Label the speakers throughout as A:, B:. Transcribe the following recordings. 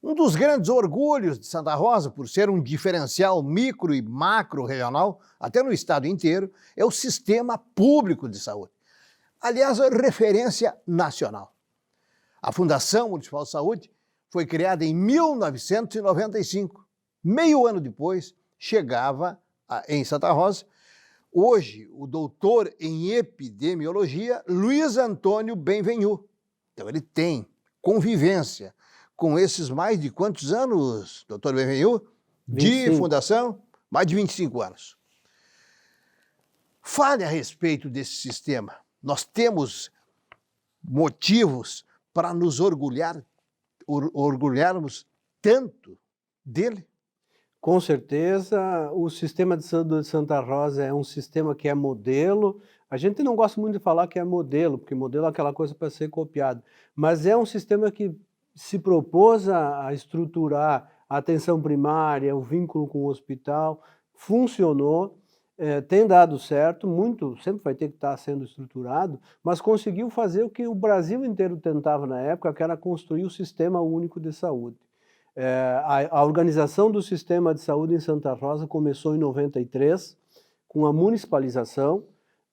A: Um dos grandes orgulhos de Santa Rosa, por ser um diferencial micro e macro regional, até no estado inteiro, é o sistema público de saúde. Aliás, é referência nacional. A Fundação Municipal de Saúde foi criada em 1995. Meio ano depois, chegava em Santa Rosa, hoje, o doutor em epidemiologia, Luiz Antônio Benvenu. Então, ele tem convivência com esses mais de quantos anos, doutor Benvenu? De
B: 25.
A: fundação? Mais de 25 anos. Fale a respeito desse sistema. Nós temos motivos para nos orgulharmos tanto dele?
B: Com certeza, o sistema de saúde de Santa Rosa é um sistema que é modelo. A gente não gosta muito de falar que é modelo, porque modelo é aquela coisa para ser copiado, mas é um sistema que se propôs a estruturar a atenção primária, o vínculo com o hospital, funcionou, tem dado certo, muito, sempre vai ter que estar sendo estruturado, mas conseguiu fazer o que o Brasil inteiro tentava na época, que era construir o Sistema Único de Saúde. A organização do sistema de saúde em Santa Rosa começou em 93, com a municipalização.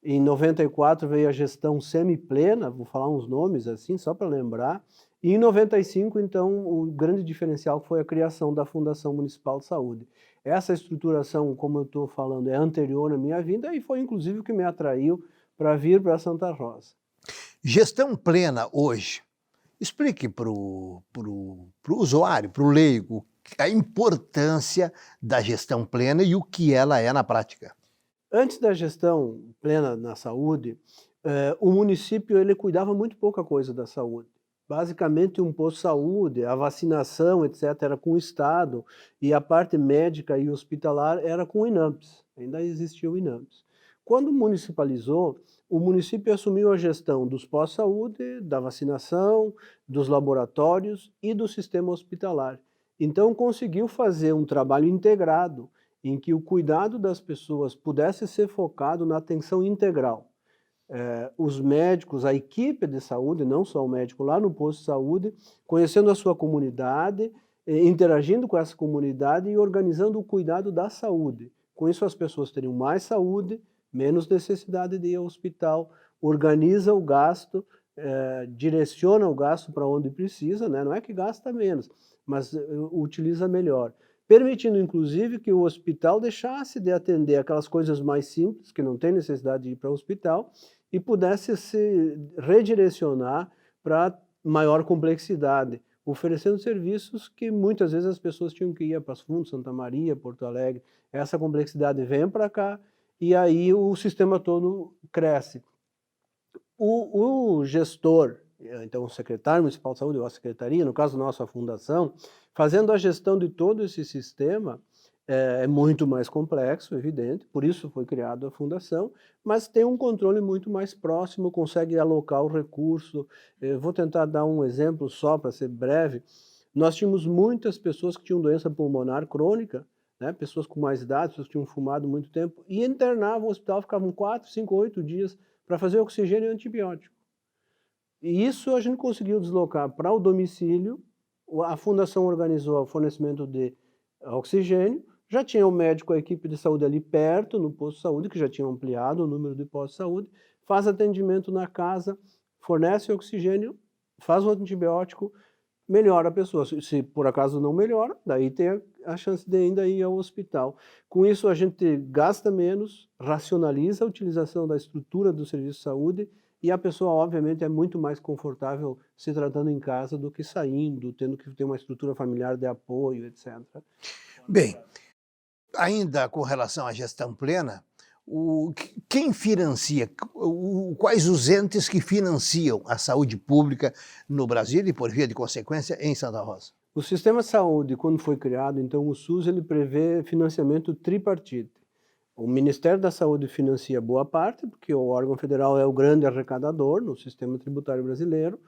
B: Em 94 veio a gestão semiplena, vou falar uns nomes assim, só para lembrar. E em 95, então, o grande diferencial foi a criação da Fundação Municipal de Saúde. Essa estruturação, como eu estou falando, é anterior à minha vinda e foi inclusive o que me atraiu para vir para Santa Rosa.
A: Gestão plena hoje. Explique para o usuário, para o leigo, a importância da gestão plena e o que ela é na prática.
B: Antes da gestão plena na saúde, o município ele cuidava muito pouca coisa da saúde. Basicamente um posto de saúde, a vacinação, etc., era com o Estado e a parte médica e hospitalar era com o INAMPS, ainda existia o INAMPS. Quando municipalizou, o município assumiu a gestão dos postos de saúde, da vacinação, dos laboratórios e do sistema hospitalar. Então conseguiu fazer um trabalho integrado, em que o cuidado das pessoas pudesse ser focado na atenção integral. Os médicos, a equipe de saúde, não só o médico lá no posto de saúde, conhecendo a sua comunidade, interagindo com essa comunidade e organizando o cuidado da saúde. Com isso as pessoas teriam mais saúde, menos necessidade de ir ao hospital, organiza o gasto, direciona o gasto para onde precisa, né? Não é que gasta menos, mas utiliza melhor. Permitindo, inclusive, que o hospital deixasse de atender aquelas coisas mais simples, que não tem necessidade de ir para o hospital, e pudesse se redirecionar para maior complexidade, oferecendo serviços que muitas vezes as pessoas tinham que ir a Passo Fundo, Santa Maria, Porto Alegre. Essa complexidade vem para cá e aí o sistema todo cresce. O gestor, então o secretário municipal de saúde ou a secretaria, no caso nossa, a fundação, fazendo a gestão de todo esse sistema, é muito mais complexo, evidente, por isso foi criada a fundação, mas tem um controle muito mais próximo, consegue alocar o recurso. Vou tentar dar um exemplo só para ser breve. Nós tínhamos muitas pessoas que tinham doença pulmonar crônica, né, pessoas com mais idade, pessoas que tinham fumado muito tempo, e internavam no hospital, ficavam 4, 5, 8 dias para fazer oxigênio e antibiótico. E isso a gente conseguiu deslocar para o domicílio, a fundação organizou o fornecimento de oxigênio, já tinha o médico, a equipe de saúde ali perto, no posto de saúde, que já tinha ampliado o número de postos de saúde, faz atendimento na casa, fornece oxigênio, faz o antibiótico, melhora a pessoa. Se por acaso não melhora, daí tem a chance de ainda ir ao hospital. Com isso a gente gasta menos, racionaliza a utilização da estrutura do serviço de saúde e a pessoa, obviamente, é muito mais confortável se tratando em casa do que saindo, tendo que ter uma estrutura familiar de apoio, etc.
A: Bem, ainda com relação à gestão plena, quem financia, quais os entes que financiam a saúde pública no Brasil e, por via de consequência, em Santa Rosa?
B: O sistema de saúde, quando foi criado, então o SUS, ele prevê financiamento tripartite. O Ministério da Saúde financia boa parte, porque o órgão federal é o grande arrecadador no sistema tributário brasileiro,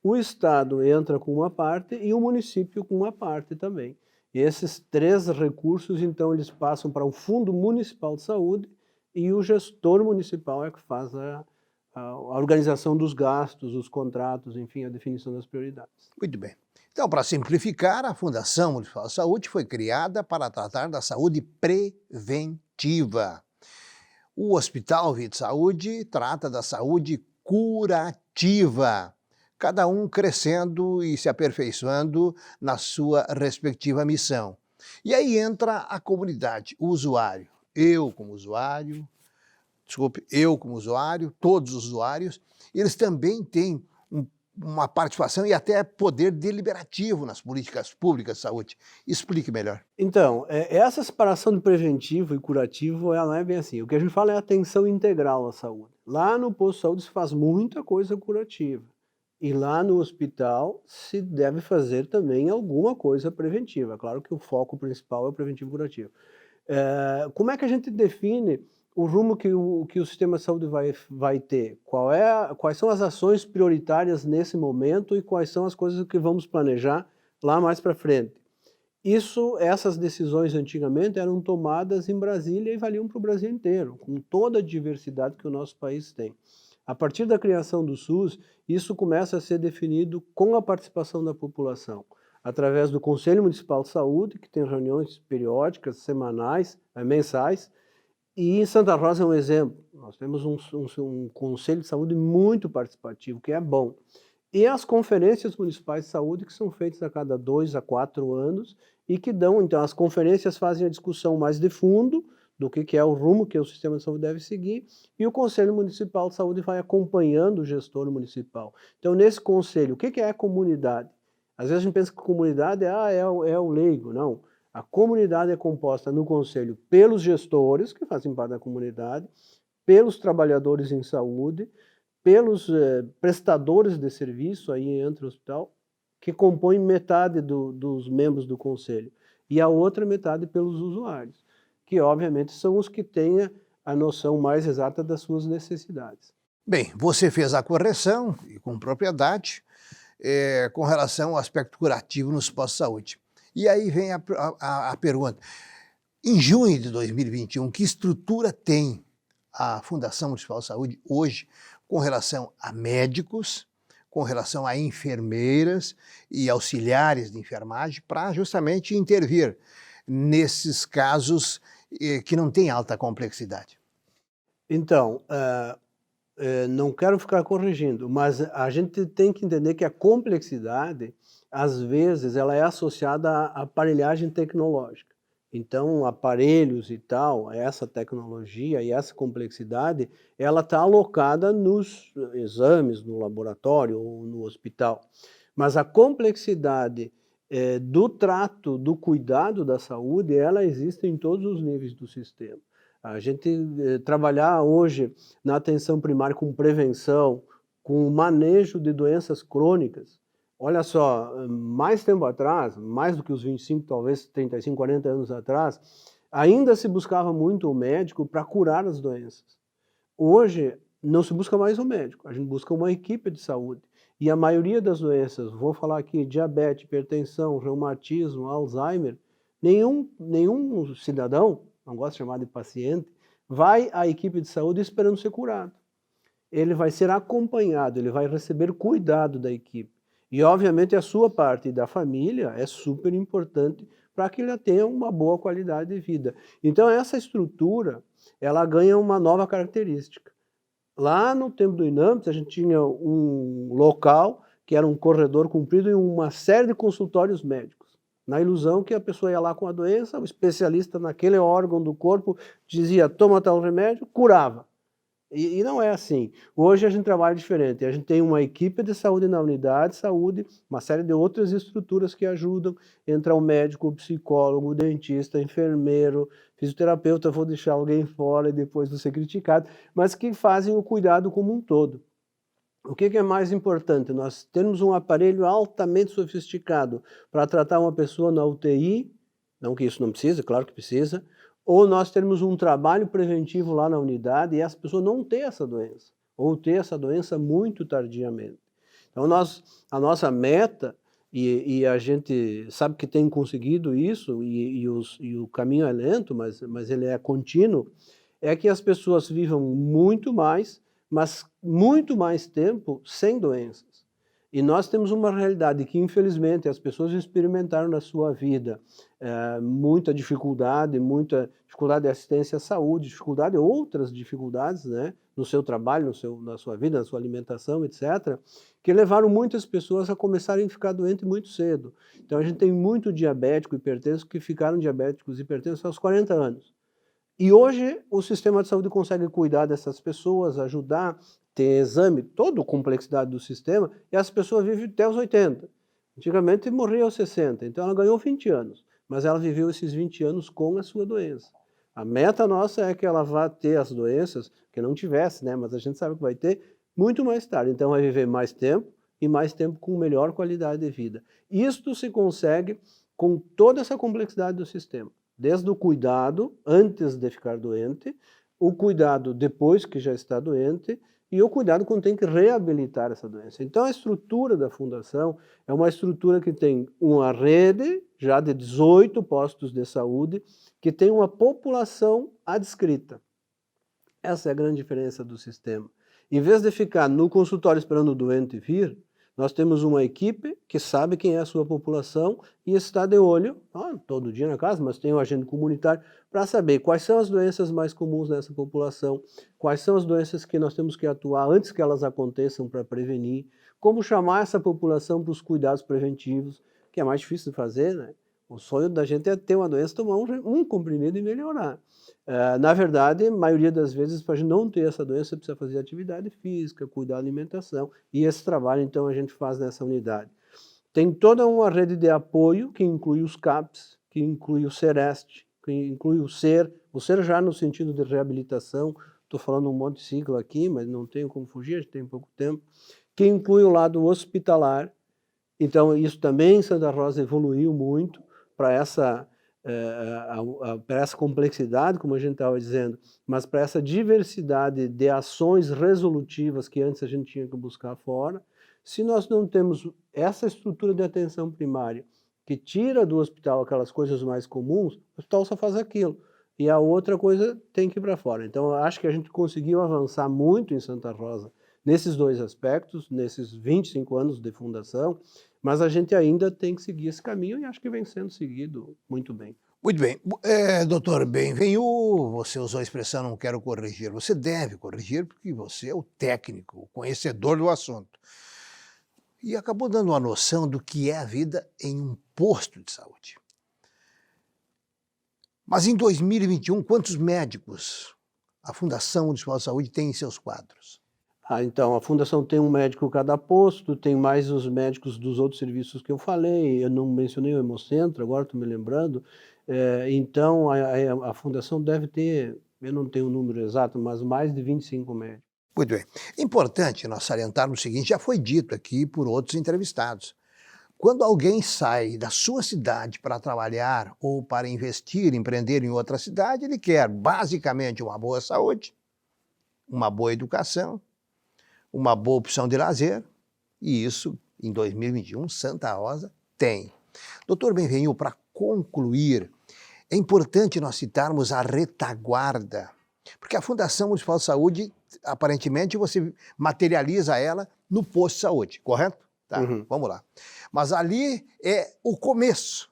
B: o Estado entra com uma parte e o município com uma parte também. E esses três recursos, então, eles passam para o Fundo Municipal de Saúde e o gestor municipal é que faz a organização dos gastos, os contratos, enfim, a definição das prioridades.
A: Muito bem. Então, para simplificar, a Fundação Municipal de Saúde foi criada para tratar da saúde preventiva. O Hospital Vida e Saúde trata da saúde curativa, cada um crescendo e se aperfeiçoando na sua respectiva missão. E aí entra a comunidade, o usuário. Eu como usuário, todos os usuários, eles também têm uma participação e até poder deliberativo nas políticas públicas de saúde. Explique melhor.
B: Então, essa separação de preventivo e curativo, ela não é bem assim. O que a gente fala é atenção integral à saúde. Lá no posto de saúde se faz muita coisa curativa. E lá no hospital se deve fazer também alguma coisa preventiva. Claro que o foco principal é o preventivo e curativo. Como é que a gente define o rumo que o sistema de saúde vai ter? Quais são as ações prioritárias nesse momento e quais são as coisas que vamos planejar lá mais para frente? Essas decisões antigamente eram tomadas em Brasília e valiam para o Brasil inteiro, com toda a diversidade que o nosso país tem. A partir da criação do SUS, isso começa a ser definido com a participação da população, através do Conselho Municipal de Saúde, que tem reuniões periódicas, semanais, mensais, e em Santa Rosa é um exemplo. Nós temos um Conselho de Saúde muito participativo, que é bom. E as conferências municipais de saúde, que são feitas a cada 2 a 4 anos, e que então, as conferências fazem a discussão mais de fundo, do que é o rumo que o sistema de saúde deve seguir, e o Conselho Municipal de Saúde vai acompanhando o gestor municipal. Então, nesse conselho, o que é a comunidade? Às vezes a gente pensa que comunidade é o leigo, não. A comunidade é composta no conselho pelos gestores, que fazem parte da comunidade, pelos trabalhadores em saúde, pelos prestadores de serviço, aí entra o hospital, que compõem metade dos membros do conselho, e a outra metade pelos usuários, que obviamente são os que têm a noção mais exata das suas necessidades.
A: Bem, você fez a correção, e com propriedade, com relação ao aspecto curativo nos postos de saúde. E aí vem a pergunta. Em junho de 2021, que estrutura tem a Fundação Municipal de Saúde hoje com relação a médicos, com relação a enfermeiras e auxiliares de enfermagem para justamente intervir nesses casos que não têm alta complexidade?
B: Então, não quero ficar corrigindo, mas a gente tem que entender que a complexidade, às vezes, ela é associada à aparelhagem tecnológica. Então, aparelhos e tal, essa tecnologia e essa complexidade, ela está alocada nos exames, no laboratório ou no hospital. Mas a complexidade do trato, do cuidado da saúde, ela existe em todos os níveis do sistema. A gente trabalhar hoje na atenção primária com prevenção, com manejo de doenças crônicas. Olha só, mais tempo atrás, mais do que os 25, talvez 35, 40 anos atrás, ainda se buscava muito o médico para curar as doenças. Hoje, não se busca mais o médico, a gente busca uma equipe de saúde. E a maioria das doenças, vou falar aqui, diabetes, hipertensão, reumatismo, Alzheimer, nenhum cidadão, não gosto de chamar de paciente, vai à equipe de saúde esperando ser curado. Ele vai ser acompanhado, ele vai receber cuidado da equipe. E, obviamente, a sua parte da família é super importante para que ele tenha uma boa qualidade de vida. Então, essa estrutura, ela ganha uma nova característica. Lá no tempo do INAMPS, a gente tinha um local que era um corredor comprido em uma série de consultórios médicos. Na ilusão que a pessoa ia lá com a doença, o especialista naquele órgão do corpo dizia, toma tal remédio, curava. E não é assim. Hoje a gente trabalha diferente. A gente tem uma equipe de saúde na unidade de saúde, uma série de outras estruturas que ajudam. Entra o médico, o psicólogo, o dentista, enfermeiro, fisioterapeuta, vou deixar alguém fora e depois vou ser criticado, mas que fazem o cuidado como um todo. O que é mais importante? Nós temos um aparelho altamente sofisticado para tratar uma pessoa na UTI, não que isso não precisa, claro que precisa, ou nós temos um trabalho preventivo lá na unidade e essa pessoa não ter essa doença, ou ter essa doença muito tardiamente. Então a nossa meta, e a gente sabe que tem conseguido isso, e o caminho é lento, mas ele é contínuo, é que as pessoas vivam muito mais, mas muito mais tempo sem doenças. E nós temos uma realidade que, infelizmente, as pessoas experimentaram na sua vida muita dificuldade de assistência à saúde, dificuldade, outras dificuldades, né, no seu trabalho, na sua vida, na sua alimentação, etc., que levaram muitas pessoas a começarem a ficar doentes muito cedo. Então, a gente tem muito diabético, hipertenso, que ficaram diabéticos e hipertensos aos 40 anos. E hoje o sistema de saúde consegue cuidar dessas pessoas, ajudar, ter exame, toda a complexidade do sistema, e as pessoas vivem até os 80. Antigamente morria aos 60, então ela ganhou 20 anos, mas ela viveu esses 20 anos com a sua doença. A meta nossa é que ela vá ter as doenças, que não tivesse, né? Mas a gente sabe que vai ter muito mais tarde, então vai viver mais tempo e mais tempo com melhor qualidade de vida. Isto se consegue com toda essa complexidade do sistema. Desde o cuidado antes de ficar doente, o cuidado depois que já está doente e o cuidado quando tem que reabilitar essa doença. Então a estrutura da fundação é uma estrutura que tem uma rede já de 18 postos de saúde, que tem uma população adscrita. Essa é a grande diferença do sistema. Em vez de ficar no consultório esperando o doente vir, nós temos uma equipe que sabe quem é a sua população e está de olho, todo dia na casa, mas tem um agente comunitário, para saber quais são as doenças mais comuns nessa população, quais são as doenças que nós temos que atuar antes que elas aconteçam para prevenir, como chamar essa população para os cuidados preventivos, que é mais difícil de fazer, né? O sonho da gente é ter uma doença, tomar um comprimido e melhorar. Na verdade, a maioria das vezes, para a gente não ter essa doença, precisa fazer atividade física, cuidar da alimentação, e esse trabalho, então, a gente faz nessa unidade. Tem toda uma rede de apoio, que inclui os CAPs, que inclui o CEREST, que inclui o SER já no sentido de reabilitação, estou falando um monte de sigla aqui, mas não tenho como fugir, a gente tem pouco tempo, que inclui o lado hospitalar. Então, isso também em Santa Rosa evoluiu muito para essa complexidade, como a gente estava dizendo, mas para essa diversidade de ações resolutivas que antes a gente tinha que buscar fora. Se nós não temos essa estrutura de atenção primária, que tira do hospital aquelas coisas mais comuns, o hospital só faz aquilo, e a outra coisa tem que ir para fora. Então, eu acho que a gente conseguiu avançar muito em Santa Rosa nesses dois aspectos, nesses 25 anos de fundação, mas a gente ainda tem que seguir esse caminho e acho que vem sendo seguido muito bem.
A: Muito bem. Doutor Benvenu, você usou a expressão não quero corrigir. Você deve corrigir porque você é o técnico, o conhecedor do assunto. E acabou dando uma noção do que é a vida em um posto de saúde. Mas em 2021, quantos médicos a Fundação Municipal de Saúde tem em seus quadros?
B: Então, a Fundação tem um médico cada posto, tem mais os médicos dos outros serviços que eu falei, eu não mencionei o Hemocentro, agora estou me lembrando. Então, a Fundação deve ter, eu não tenho o número exato, mas mais de 25 médicos.
A: Muito bem. É importante nós salientarmos o seguinte, já foi dito aqui por outros entrevistados. Quando alguém sai da sua cidade para trabalhar ou para investir, empreender em outra cidade, ele quer basicamente uma boa saúde, uma boa educação, uma boa opção de lazer, e isso, em 2021, Santa Rosa tem. Doutor Benvenu, para concluir, é importante nós citarmos a retaguarda, porque a Fundação Municipal de Saúde, aparentemente, você materializa ela no posto de saúde, correto? Tá, Vamos lá. Mas ali é o começo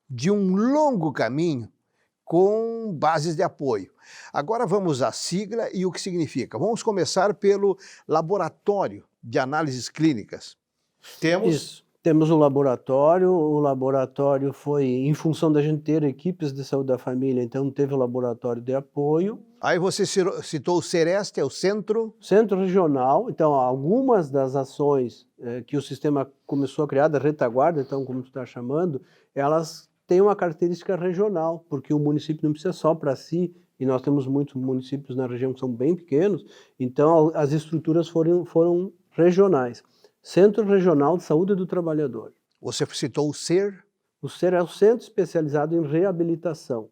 A: de um longo caminho com bases de apoio. Agora vamos à sigla e o que significa. Vamos começar pelo Laboratório de Análises Clínicas. Temos...
B: Isso. Temos o laboratório foi, em função da gente ter equipes de saúde da família, então teve o laboratório de apoio.
A: Aí você citou o CEREST, é o Centro...
B: Centro Regional, então algumas das ações que o sistema começou a criar, da retaguarda, então como tu está chamando, elas têm uma característica regional, porque o município não precisa só para si, e nós temos muitos municípios na região que são bem pequenos, então as estruturas foram regionais. Centro Regional de Saúde do Trabalhador.
A: Você citou o SER?
B: O SER é o Centro Especializado em Reabilitação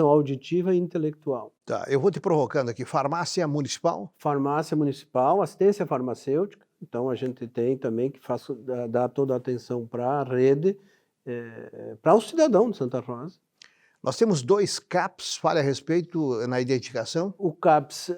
B: auditiva e intelectual.
A: Tá, eu vou te provocando aqui. Farmácia Municipal?
B: Farmácia Municipal, assistência farmacêutica. Então, a gente tem também que dá toda a atenção para a rede, para o cidadão de Santa Rosa.
A: Nós temos 2 CAPs, fale a respeito na identificação.
B: O CAPS,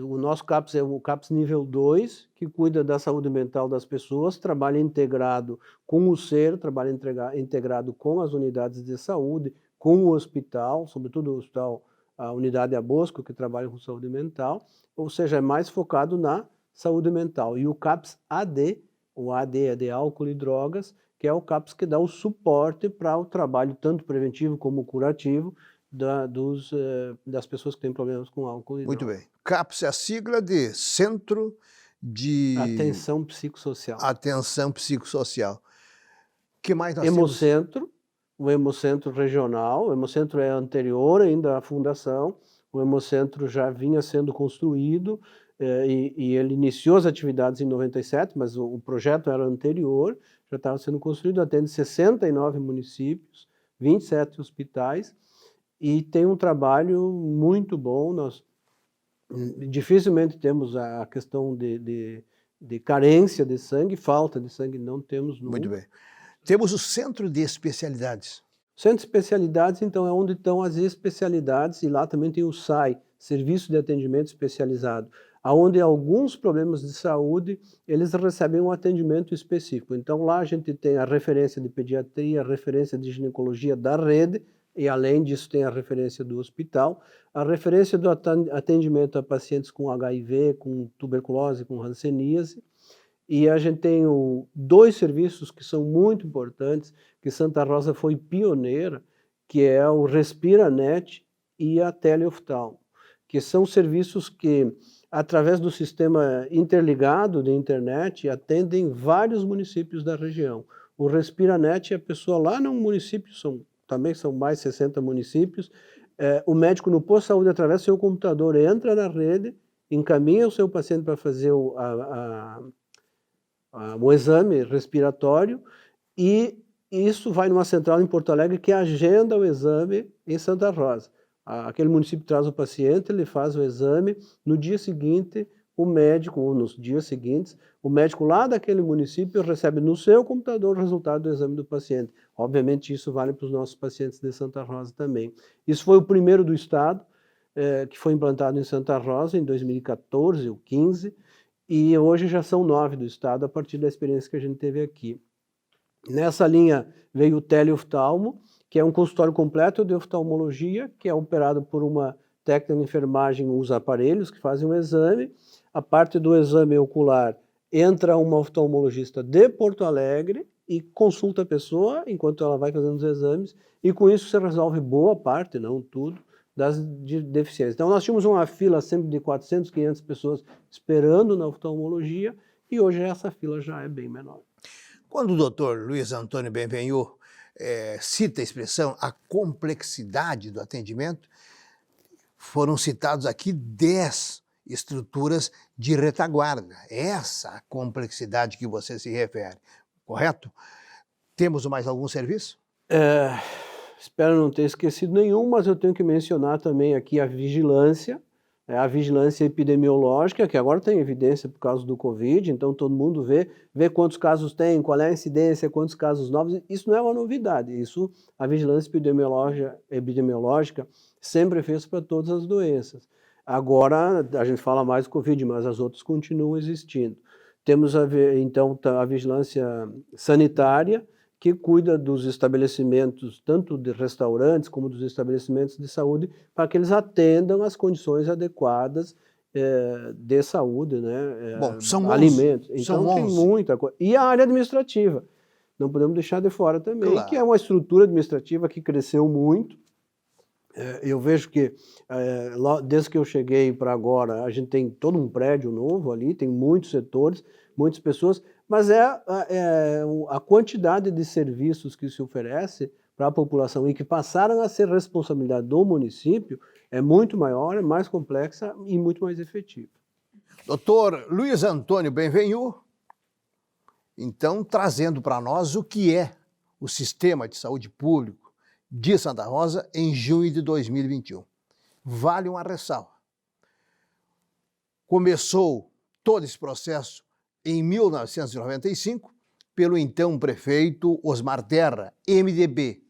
B: o nosso CAPS é o CAPS nível 2, que cuida da saúde mental das pessoas, trabalha integrado com o SER, trabalha integrado com as unidades de saúde, com o hospital, sobretudo o hospital, a unidade Abosco, que trabalha com saúde mental, ou seja, é mais focado na saúde mental. E o CAPS AD, o AD é de álcool e drogas, que é o CAPS que dá o suporte para o trabalho tanto preventivo como curativo das pessoas que têm problemas com álcool e
A: Muito
B: drogas.
A: bem. CAPS é a sigla de Centro de
B: Atenção Psicossocial.
A: Atenção Psicossocial. O que mais nós
B: Hemocentro, o Hemocentro regional, o Hemocentro é anterior ainda à fundação, o Hemocentro já vinha sendo construído e ele iniciou as atividades em 97, mas o projeto era anterior, já estava sendo construído, atende 69 municípios, 27 hospitais, e tem um trabalho muito bom. Nós dificilmente temos a questão de carência de sangue, falta de sangue não temos nunca.
A: Muito bem. Temos o Centro de Especialidades.
B: Centro de Especialidades, então, é onde estão as especialidades, e lá também tem o SAI, Serviço de Atendimento Especializado, onde alguns problemas de saúde, eles recebem um atendimento específico. Então, lá a gente tem a referência de pediatria, a referência de ginecologia da rede, e além disso tem a referência do hospital, a referência do atendimento a pacientes com HIV, com tuberculose, com hanseníase, e a gente tem 2 serviços que são muito importantes, que Santa Rosa foi pioneira, que é o RespiraNet e a teleoftalmo, que são serviços que, através do sistema interligado de internet, atendem vários municípios da região. O RespiraNet, a pessoa lá no município, também são mais 60 municípios, o médico no posto de saúde, através do seu computador, entra na rede, encaminha o seu paciente para fazer o exame respiratório, e isso vai numa central em Porto Alegre que agenda o exame em Santa Rosa. Aquele município traz o paciente, ele faz o exame, no dia seguinte o médico, ou nos dias seguintes, o médico lá daquele município recebe no seu computador o resultado do exame do paciente. Obviamente isso vale para os nossos pacientes de Santa Rosa também. Isso foi o primeiro do estado, que foi implantado em Santa Rosa em 2014 ou 15, e hoje já são 9 do estado, a partir da experiência que a gente teve aqui. Nessa linha veio o teleoftalmo, que é um consultório completo de oftalmologia, que é operado por uma técnica de enfermagem, usa aparelhos que fazem o exame. A parte do exame ocular entra uma oftalmologista de Porto Alegre e consulta a pessoa enquanto ela vai fazendo os exames, e com isso você resolve boa parte, não tudo, das deficiências. Então nós tínhamos uma fila sempre de 400, 500 pessoas esperando na oftalmologia, e hoje essa fila já é bem menor.
A: Quando o doutor Luiz Antônio Benvenu cita a expressão a complexidade do atendimento, foram citados aqui 10 estruturas de retaguarda. Essa a complexidade que você se refere, correto? Temos mais algum serviço?
B: Espero não ter esquecido nenhum, mas eu tenho que mencionar também aqui a vigilância epidemiológica, que agora tem evidência por causa do Covid, então todo mundo vê quantos casos tem, qual é a incidência, quantos casos novos. Isso não é uma novidade, isso a vigilância epidemiológica sempre fez para todas as doenças. Agora a gente fala mais do Covid, mas as outras continuam existindo. Temos então a vigilância sanitária, que cuida dos estabelecimentos, tanto de restaurantes como dos estabelecimentos de saúde, para que eles atendam as condições adequadas de saúde, né?
A: Bom, são
B: alimentos.
A: 11.
B: Então
A: São
B: tem
A: 11.
B: muita coisa. E a área administrativa, não podemos deixar de fora também,
A: Claro.
B: que é uma estrutura administrativa que cresceu muito. Eu vejo que, desde que eu cheguei para agora, a gente tem todo um prédio novo ali, tem muitos setores, muitas pessoas, mas a quantidade de serviços que se oferece para a população e que passaram a ser responsabilidade do município é muito maior, é mais complexa e muito mais efetiva.
A: Doutor Luiz Antônio Benvenu, então trazendo para nós o que é o Sistema de Saúde Público de Santa Rosa em junho de 2021. Vale uma ressalva. Começou todo esse processo em 1995, pelo então prefeito Osmar Terra, MDB.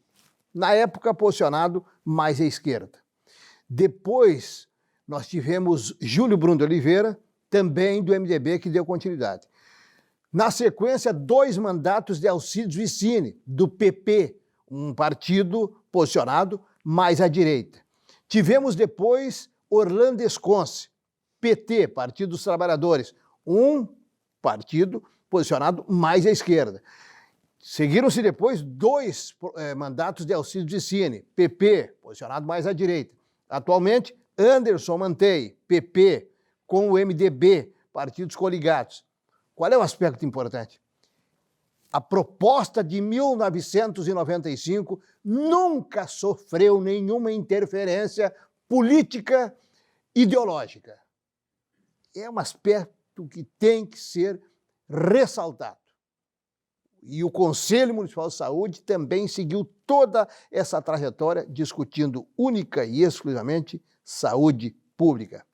A: na época posicionado mais à esquerda. Depois, nós tivemos Júlio Brum de Oliveira, também do MDB, que deu continuidade. Na sequência, 2 mandatos de Alcides Vicini, do PP, um partido posicionado mais à direita. Tivemos depois Orlando Esconce, PT, Partido dos Trabalhadores, um partido posicionado mais à esquerda. Seguiram-se depois 2 mandatos de Alcides Vicini, PP, posicionado mais à direita. Atualmente, Anderson Mantei, PP, com o MDB, partidos coligados. Qual é o aspecto importante? A proposta de 1995 nunca sofreu nenhuma interferência política ideológica. É um aspecto que tem que ser ressaltado. E o Conselho Municipal de Saúde também seguiu toda essa trajetória discutindo única e exclusivamente saúde pública.